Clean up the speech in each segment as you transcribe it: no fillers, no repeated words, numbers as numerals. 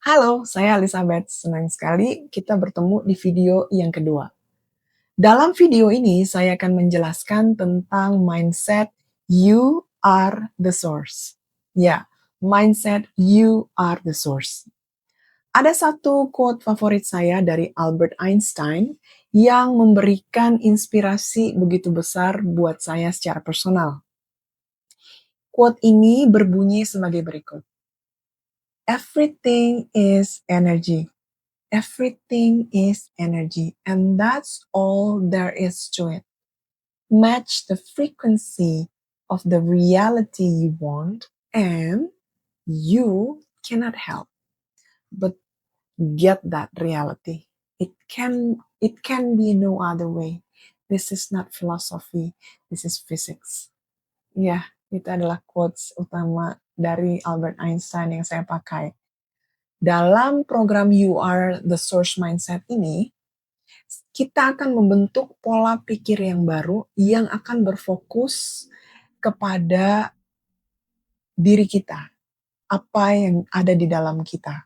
Halo, saya Elizabeth. Senang sekali kita bertemu di video yang kedua. Dalam video ini, saya akan menjelaskan tentang mindset "You are the source". Ya, mindset "You are the source". Ada satu quote favorit saya dari Albert Einstein yang memberikan inspirasi begitu besar buat saya secara personal. Quote ini berbunyi sebagai berikut. Everything is energy. Everything is energy, and that's all there is to it. Match the frequency of the reality you want, and you cannot help but get that reality. It can be no other way. This is not philosophy. This is physics. Ya, itu adalah quotes utama dari Albert Einstein yang saya pakai. Dalam program You Are the Source Mindset ini, kita akan membentuk pola pikir yang baru yang akan berfokus kepada diri kita, apa yang ada di dalam kita.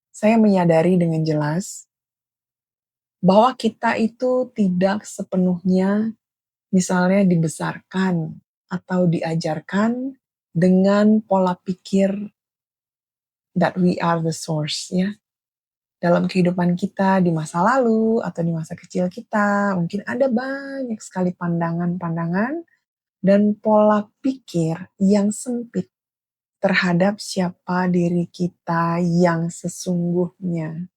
Saya menyadari dengan jelas bahwa kita itu tidak sepenuhnya misalnya dibesarkan atau diajarkan dengan pola pikir that we are the source, ya. Dalam kehidupan kita di masa lalu atau di masa kecil kita, mungkin ada banyak sekali pandangan-pandangan dan pola pikir yang sempit terhadap siapa diri kita yang sesungguhnya.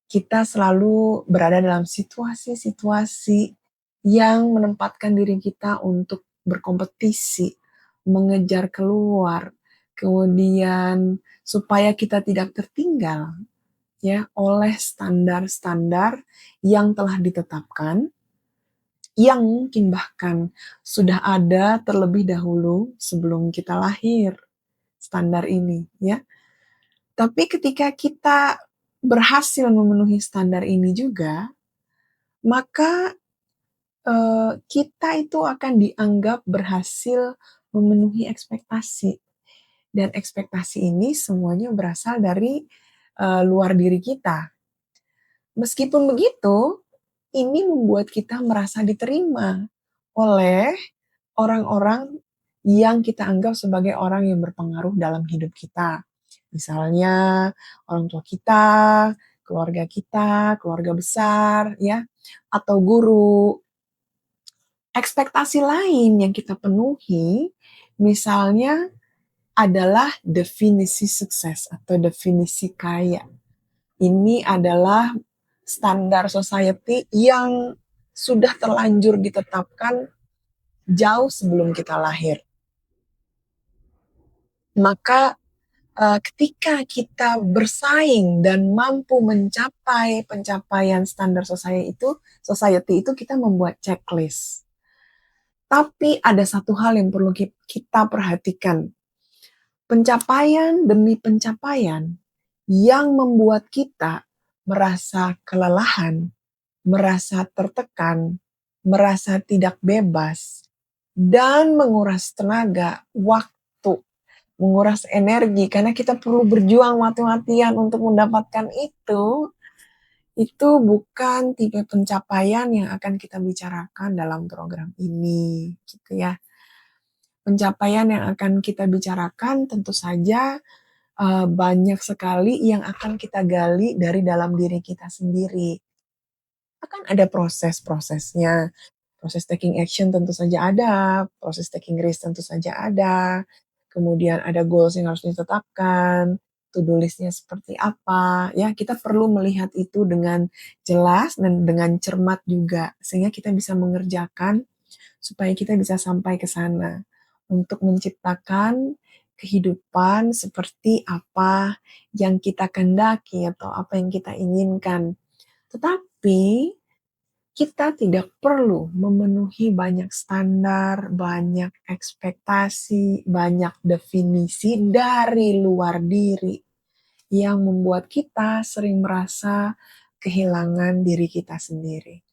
Kita selalu berada dalam situasi-situasi yang menempatkan diri kita untuk berkompetisi, mengejar keluar, kemudian supaya kita tidak tertinggal ya oleh standar-standar yang telah ditetapkan, yang mungkin bahkan sudah ada terlebih dahulu sebelum kita lahir, standar ini ya. Tapi ketika kita berhasil memenuhi standar ini juga, maka kita itu akan dianggap berhasil memenuhi ekspektasi. Dan ekspektasi ini semuanya berasal dari luar diri kita. Meskipun begitu, ini membuat kita merasa diterima oleh orang-orang yang kita anggap sebagai orang yang berpengaruh dalam hidup kita. Misalnya orang tua kita, keluarga besar, ya, atau guru. Ekspektasi lain yang kita penuhi, misalnya adalah definisi sukses atau definisi kaya. Ini adalah standar society yang sudah terlanjur ditetapkan jauh sebelum kita lahir. Maka ketika kita bersaing dan mampu mencapai pencapaian standar society itu kita membuat checklist. Tapi ada satu hal yang perlu kita perhatikan. Pencapaian demi pencapaian yang membuat kita merasa kelelahan, merasa tertekan, merasa tidak bebas, dan menguras tenaga, waktu, menguras energi, karena kita perlu berjuang mati-matian untuk mendapatkan itu bukan tipe pencapaian yang akan kita bicarakan dalam program ini, gitu ya. Pencapaian yang akan kita bicarakan tentu saja banyak sekali yang akan kita gali dari dalam diri kita sendiri. Akan ada proses-prosesnya. Proses taking action tentu saja ada, proses taking risk tentu saja ada, kemudian ada goals yang harus ditetapkan, to-do list-nya seperti apa, ya kita perlu melihat itu dengan jelas dan dengan cermat juga, sehingga kita bisa mengerjakan supaya kita bisa sampai ke sana untuk menciptakan kehidupan seperti apa yang kita kehendaki atau apa yang kita inginkan. Tetapi kita tidak perlu memenuhi banyak standar, banyak ekspektasi, banyak definisi dari luar diri yang membuat kita sering merasa kehilangan diri kita sendiri.